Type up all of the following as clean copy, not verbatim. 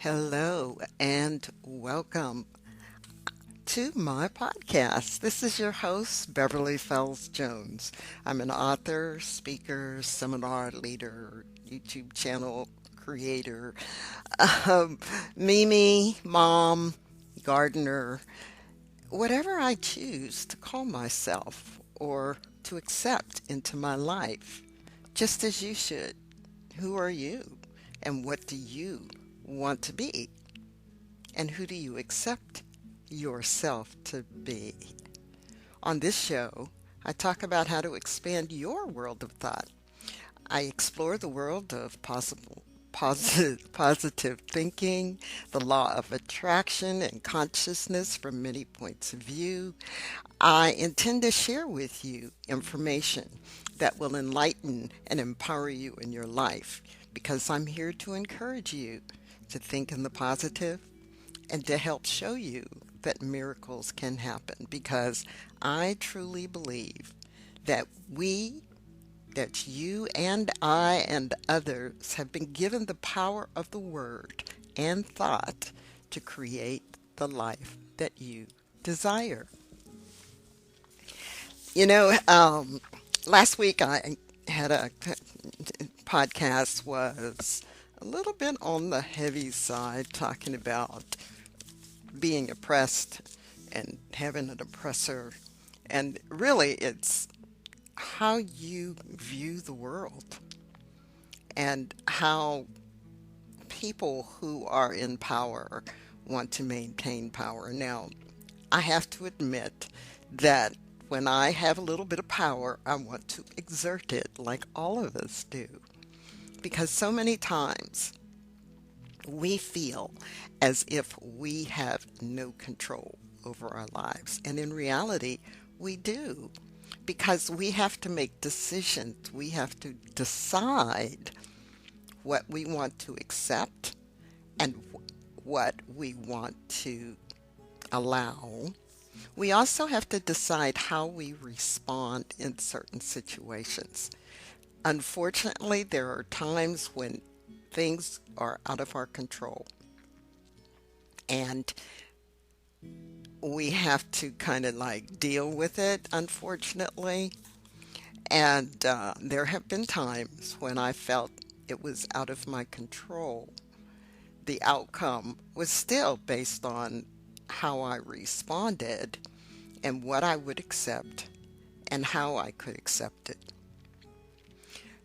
Hello and welcome to my podcast. This is your host, Beverly Fells Jones. I'm an author, speaker, seminar leader, YouTube channel creator, um, Mimi, mom, gardener, whatever I choose to call myself or to accept into my life, just as you should. Who are you? And what do you want to be? And who do you accept yourself to be? On this show, I talk about how to expand your world of thought. I explore the world of positive thinking, the law of attraction and consciousness from many points of view. I intend to share with you information that will enlighten and empower you in your life because I'm here to encourage you to think in the positive and to help show you that miracles can happen because I truly believe that that you and I and others have been given the power of the word and thought to create the life that you desire. You know, last week I had a podcast was a little bit on the heavy side talking about being oppressed and having an oppressor. And really, it's how you view the world and how people who are in power want to maintain power. Now, I have to admit that when I have a little bit of power, I want to exert it like all of us do. Because so many times we feel as if we have no control over our lives. And in reality, we do. Because we have to make decisions. We have to decide what we want to accept and what we want to allow. We also have to decide how we respond in certain situations. Unfortunately, there are times when things are out of our control and we have to kind of like deal with it, unfortunately. And there have been times when I felt it was out of my control. The outcome was still based on how I responded and what I would accept and how I could accept it.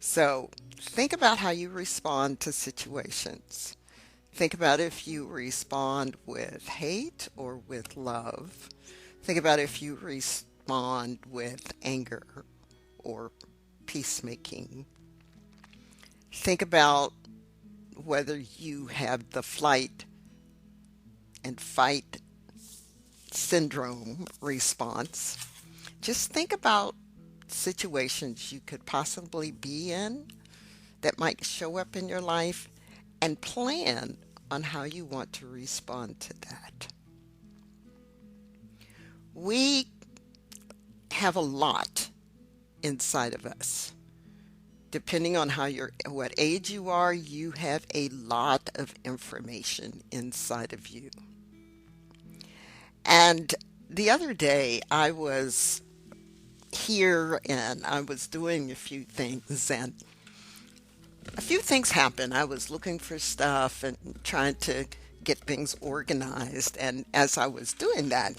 So think about how you respond to situations. Think about if you respond with hate or with love. Think about if you respond with anger or peacemaking. Think about whether you have the flight and fight syndrome response. Just think about situations you could possibly be in that might show up in your life and plan on how you want to respond to that. We have a lot inside of us. Depending on what age you are, you have a lot of information inside of you. And the other day I was here and I was doing a few things and a few things happened. I was looking for stuff and trying to get things organized. And as I was doing that,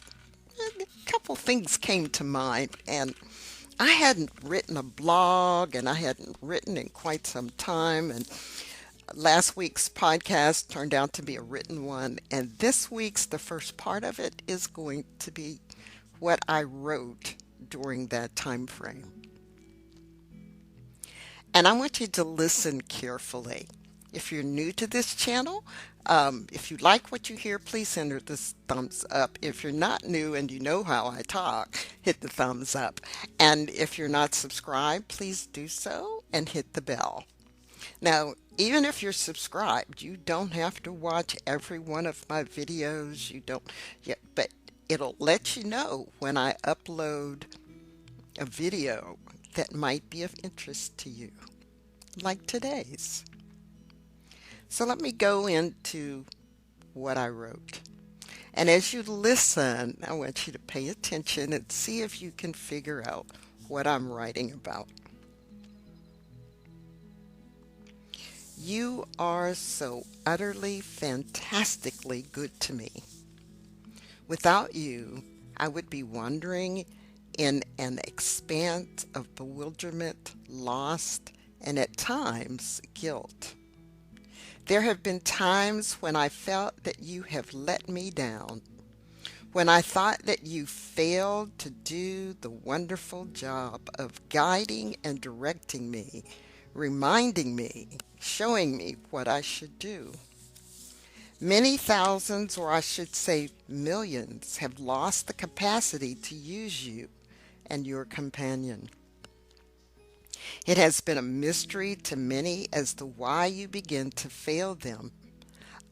a couple things came to mind. And I hadn't written a blog and I hadn't written in quite some time. And last week's podcast turned out to be a written one. And this week's, the first part of it, is going to be what I wrote during that time frame. And I want you to listen carefully. If you're new to this channel, if you like what you hear, please enter this thumbs up. If you're not new and you know how I talk, hit the thumbs up. And if you're not subscribed, please do so and hit the bell. Now, even if you're subscribed, you don't have to watch every one of my videos. You don't, yeah, but it'll let you know when I upload a video that might be of interest to you, like today's. So let me go into what I wrote. And as you listen, I want you to pay attention and see if you can figure out what I'm writing about. You are so utterly, fantastically good to me. Without you, I would be wandering in an expanse of bewilderment, lost, and at times guilt. There have been times when I felt that you have let me down, when I thought that you failed to do the wonderful job of guiding and directing me, reminding me, showing me what I should do. Many thousands, or I should say millions, have lost the capacity to use you and your companion. It has been a mystery to many as to why you begin to fail them.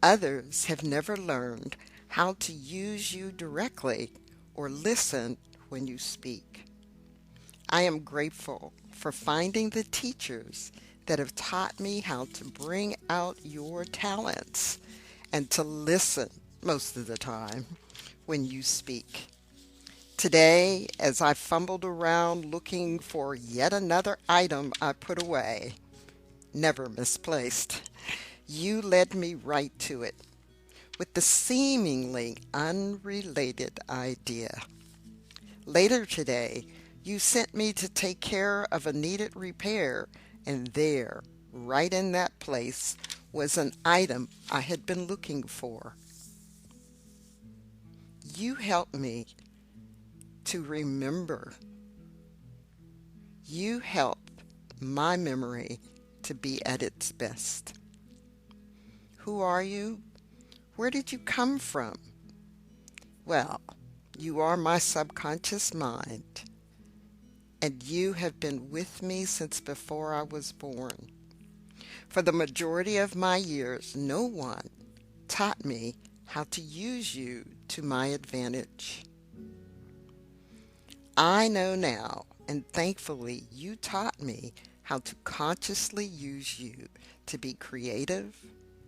Others have never learned how to use you directly or listen when you speak. I am grateful for finding the teachers that have taught me how to bring out your talents and to listen most of the time when you speak. Today, as I fumbled around looking for yet another item I put away, never misplaced, you led me right to it with the seemingly unrelated idea. Later today, you sent me to take care of a needed repair, and there, right in that place, was an item I had been looking for. You helped me to remember. You help my memory to be at its best. Who are you? Where did you come from? Well, you are my subconscious mind, and you have been with me since before I was born. For the majority of my years, no one taught me how to use you to my advantage. I know now, and thankfully you taught me how to consciously use you to be creative,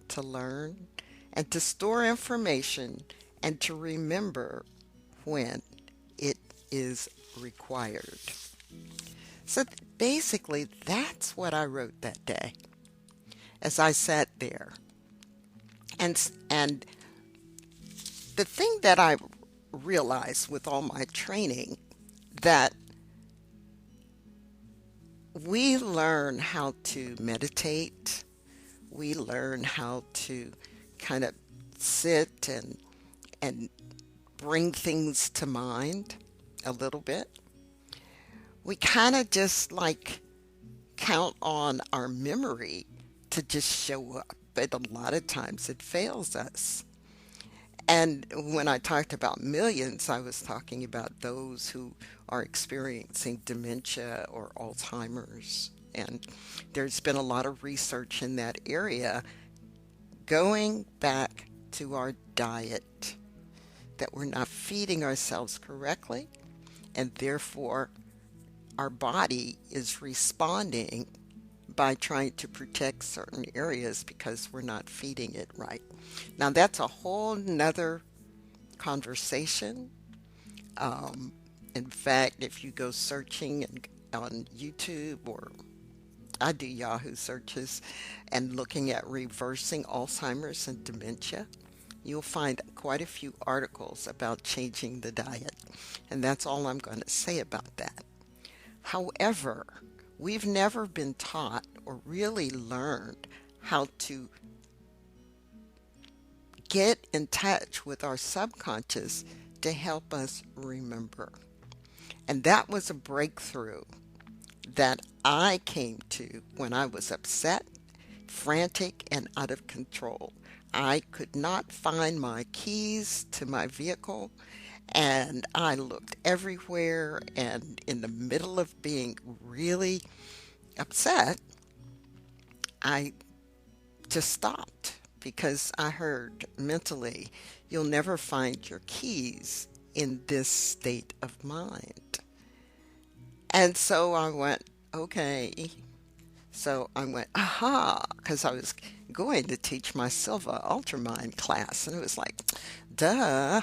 to learn, and to store information and to remember when it is required. So basically, that's what I wrote that day as I sat there. And the thing that I realized with all my training, that we learn how to meditate, we learn how to kind of sit and bring things to mind a little bit. We kind of just like count on our memory to just show up, but a lot of times it fails us. And when I talked about millions, I was talking about those who are experiencing dementia or Alzheimer's. And there's been a lot of research in that area going back to our diet, that we're not feeding ourselves correctly, and therefore our body is responding by trying to protect certain areas because we're not feeding it right. Now, that's a whole nother conversation. In fact, if you go searching on YouTube, or I do Yahoo searches, and looking at reversing Alzheimer's and dementia, you'll find quite a few articles about changing the diet. And that's all I'm going to say about that. However, we've never been taught or really learned how to get in touch with our subconscious to help us remember. And that was a breakthrough that I came to when I was upset, frantic, and out of control. I could not find my keys to my vehicle, and I looked everywhere, and in the middle of being really upset, I just stopped because I heard mentally, you'll never find your keys in this state of mind. And so I went, okay. So I went, aha, because I was going to teach my Silva Ultramind class. And it was like, duh,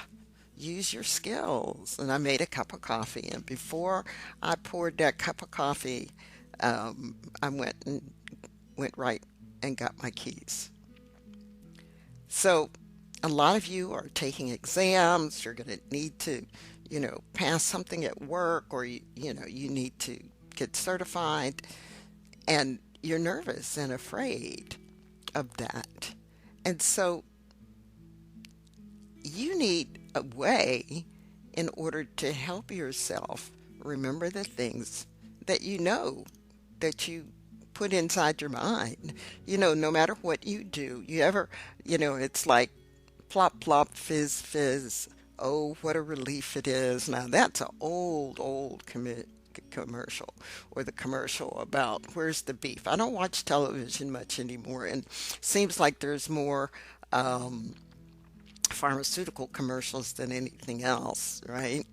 use your skills. And I made a cup of coffee. And before I poured that cup of coffee, I went right and got my keys. So a lot of you are taking exams. You're going to need to, pass something at work, or you need to get certified, and you're nervous and afraid of that. And so you need a way in order to help yourself remember the things that that you put inside your mind. No matter what you do, it's like plop, plop, fizz, fizz. Oh, what a relief it is. Now, that's an old commercial, or the commercial about where's the beef. I don't watch television much anymore, and seems like there's more pharmaceutical commercials than anything else, right?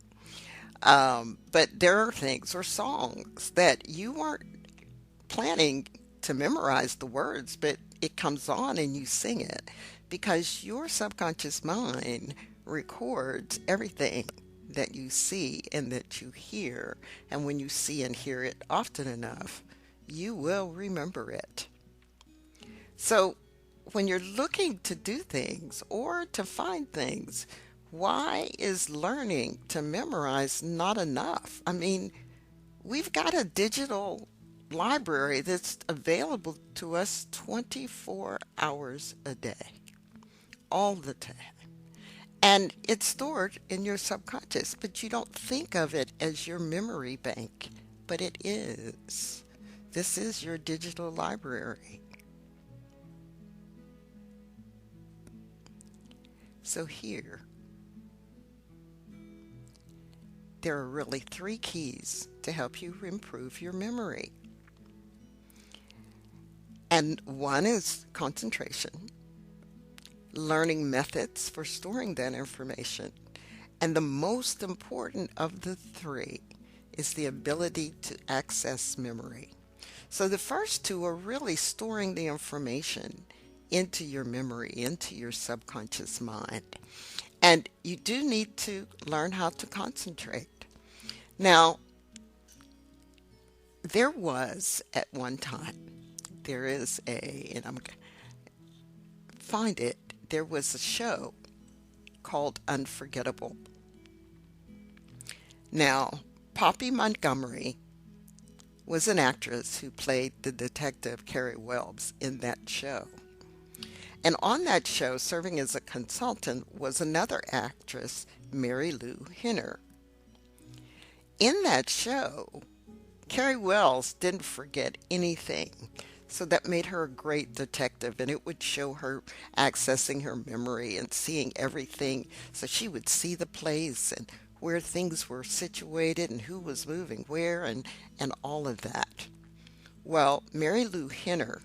But there are things or songs that you weren't planning to memorize the words, but it comes on and you sing it because your subconscious mind records everything that you see and that you hear. And when you see and hear it often enough, you will remember it. So when you're looking to do things or to find things, why is learning to memorize not enough? I mean, we've got a digital library that's available to us 24 hours a day, all the time. And it's stored in your subconscious, but you don't think of it as your memory bank, but it is. This is your digital library. So here, there are really three keys to help you improve your memory. And one is concentration, learning methods for storing that information. And the most important of the three is the ability to access memory. So the first two are really storing the information into your memory, into your subconscious mind. And you do need to learn how to concentrate. Now, there was at one time, there is and I'm going to find it, there was a show called Unforgettable. Now, Poppy Montgomery was an actress who played the detective Carrie Wells in that show. And on that show, serving as a consultant, was another actress, Mary Lou Henner. In that show, Carrie Wells didn't forget anything. So that made her a great detective, and it would show her accessing her memory and seeing everything. So she would see the place and where things were situated and who was moving where and all of that. Well, Mary Lou Henner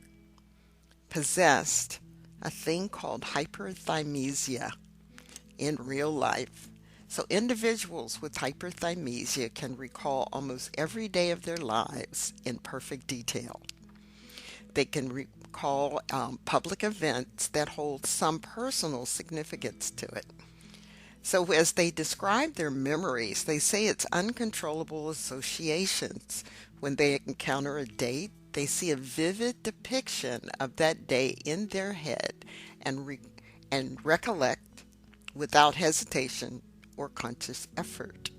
possessed a thing called hyperthymesia in real life. So individuals with hyperthymesia can recall almost every day of their lives in perfect detail. They can recall public events that hold some personal significance to it. So as they describe their memories, they say it's uncontrollable associations. When they encounter a date, they see a vivid depiction of that day in their head and recollect without hesitation or conscious effort.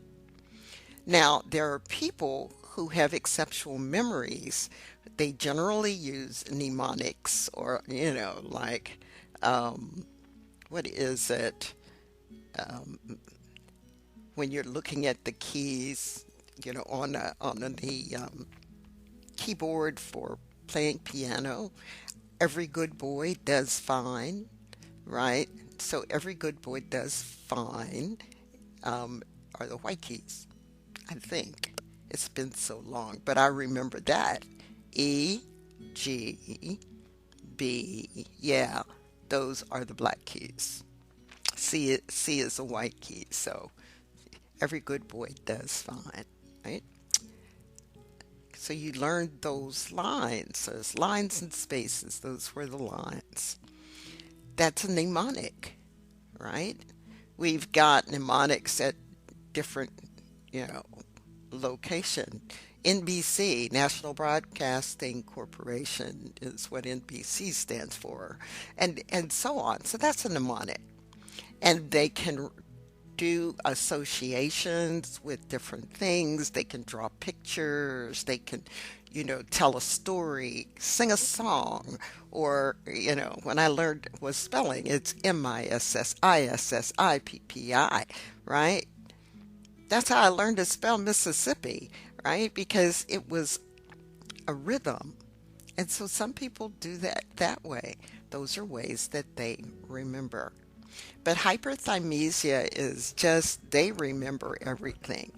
Now, there are people who have exceptional memories. They generally use mnemonics or, what is it? When you're looking at the keys, on the keyboard for playing piano, every good boy does fine, right? So every good boy does fine are the white keys, I think. It's been so long, but I remember that. E, G, B, yeah, those are the black keys. C is a white key, so every good boy does fine, right? So you learned those lines, those lines and spaces, those were the lines. That's a mnemonic, right? We've got mnemonics at different, you know, location. NBC, National Broadcasting Corporation, is what NBC stands for, and so on. So that's a mnemonic, and they can do associations with different things. They can draw pictures. They can, tell a story, sing a song, or, when I learned was spelling, it's Mississippi, right? That's how I learned to spell Mississippi, right? Because it was a rhythm. And so some people do that way. Those are ways that they remember. But hyperthymesia is just they remember everything.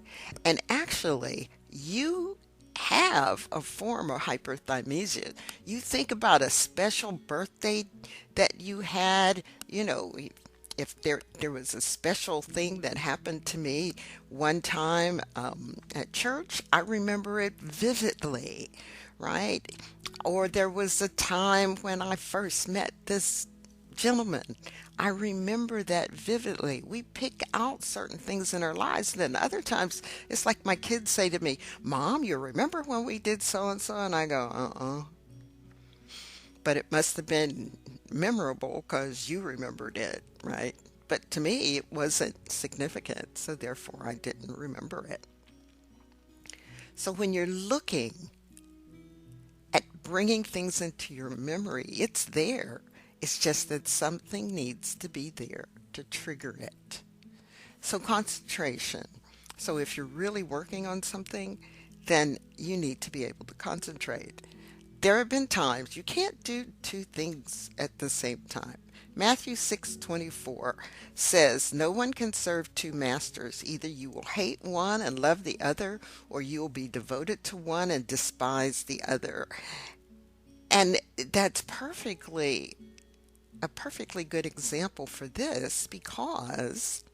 And actually, you have a form of hyperthymesia. You think about a special birthday that you had, if there was a special thing that happened to me one time at church, I remember it vividly, right? Or there was a time when I first met this gentleman. I remember that vividly. We pick out certain things in our lives, and then other times it's like my kids say to me, "Mom, you remember when we did so and so?" And I go, "Uh-uh." But it must have been memorable because you remembered it, right? But to me, it wasn't significant, so therefore I didn't remember it. So when you're looking at bringing things into your memory, it's there. It's just that something needs to be there to trigger it. So concentration. So if you're really working on something, then you need to be able to concentrate. There have been times you can't do two things at the same time. Matthew 6:24 says, "No one can serve two masters. Either you will hate one and love the other, or you will be devoted to one and despise the other." And that's a perfectly good example for this because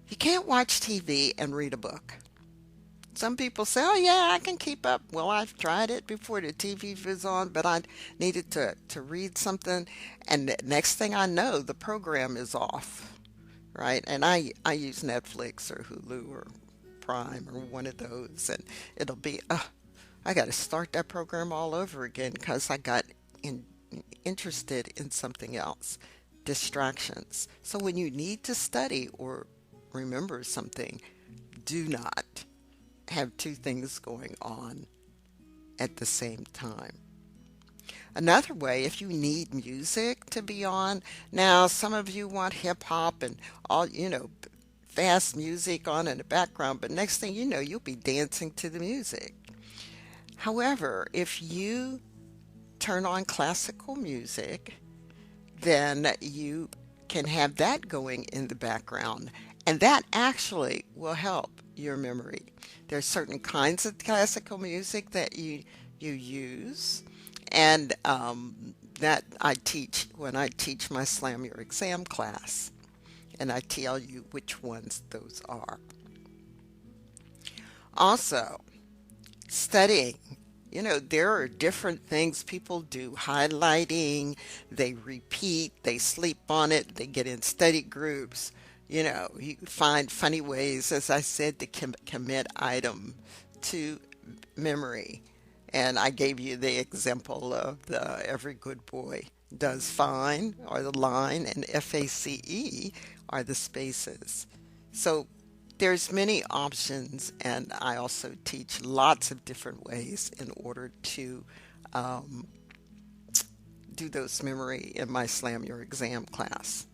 you can't watch TV and read a book. Some people say, "Oh, yeah, I can keep up." Well, I've tried it before the TV was on, but I needed to read something. And the next thing I know, the program is off, right? And I use Netflix or Hulu or Prime or one of those. And it'll be, I got to start that program all over again because I got interested in something else. Distractions. So when you need to study or remember something, do not have two things going on at the same time. Another way, if you need music to be on, now some of you want hip hop and all, fast music on in the background, but next thing you know, you'll be dancing to the music. However, if you turn on classical music, then you can have that going in the background, and that actually will help your memory. There's certain kinds of classical music that you use, and that I teach when I teach my Slam Your Exam class, and I tell you which ones those are. Also, studying. There are different things people do. Highlighting, they repeat, they sleep on it, they get in study groups. You find funny ways, as I said, to commit item to memory. And I gave you the example of the every good boy does fine, or the line, and FACE are the spaces. So there's many options, and I also teach lots of different ways in order to um, do those memory in my Slam Your Exam class.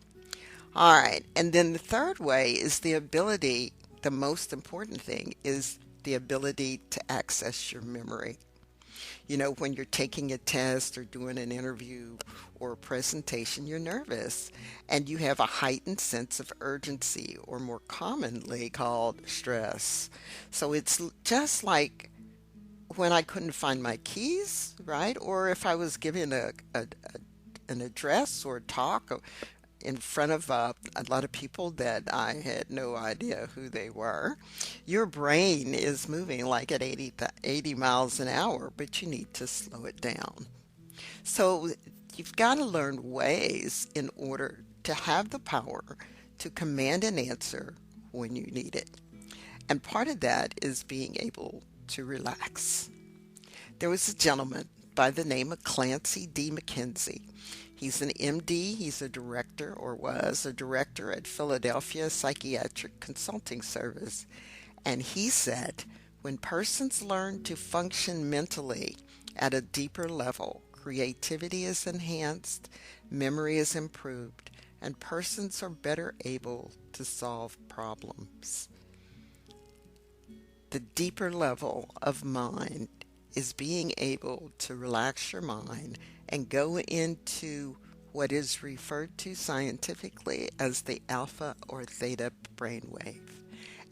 All right, and then the third way is the most important thing is the ability to access your memory. When you're taking a test or doing an interview or a presentation, you're nervous and you have a heightened sense of urgency, or more commonly called stress. So it's just like when I couldn't find my keys, right? Or if I was giving an address or a talk in front of a lot of people that I had no idea who they were. Your brain is moving like at 80 miles an hour, but you need to slow it down. So you've got to learn ways in order to have the power to command an answer when you need it. And part of that is being able to relax. There was a gentleman by the name of Clancy D. McKenzie. He's an MD, he's a director or was a director at Philadelphia Psychiatric Consulting Service. And he said, when persons learn to function mentally at a deeper level, creativity is enhanced, memory is improved, and persons are better able to solve problems. The deeper level of mind is being able to relax your mind and go into what is referred to scientifically as the alpha or theta brainwave.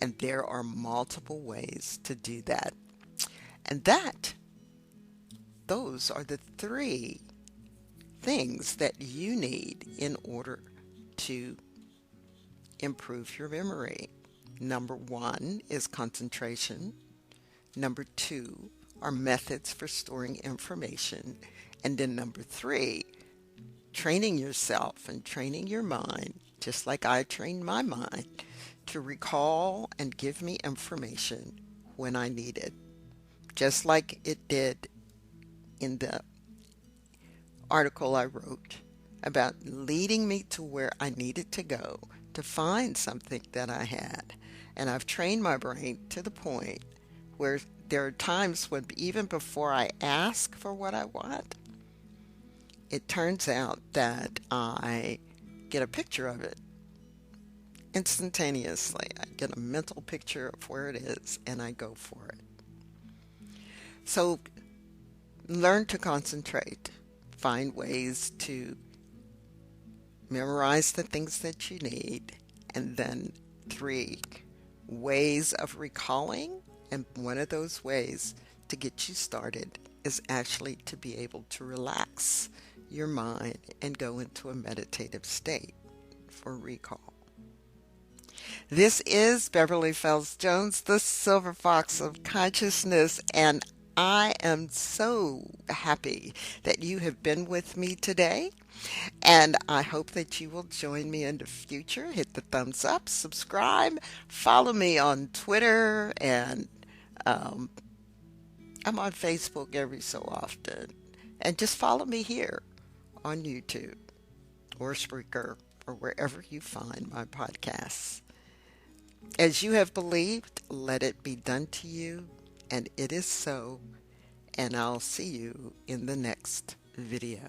And there are multiple ways to do that. And those are the three things that you need in order to improve your memory. Number one is concentration. Number two are methods for storing information. And then number three, training yourself and training your mind, just like I trained my mind, to recall and give me information when I need it. Just like it did in the article I wrote about leading me to where I needed to go to find something that I had. And I've trained my brain to the point where there are times when even before I ask for what I want, it turns out that I get a picture of it instantaneously. I get a mental picture of where it is and I go for it. So learn to concentrate. Find ways to memorize the things that you need. And then three, ways of recalling. And one of those ways to get you started is actually to be able to relax your mind and go into a meditative state for recall. This is Beverly Fells Jones, the Silver Fox of Consciousness, and I am so happy that you have been with me today, and I hope that you will join me in the future. Hit the thumbs up, subscribe, follow me on Twitter, and I'm on Facebook every so often. And just follow me here on YouTube or Spreaker or wherever you find my podcasts. As you have believed, let it be done to you, and it is so. And I'll see you in the next video.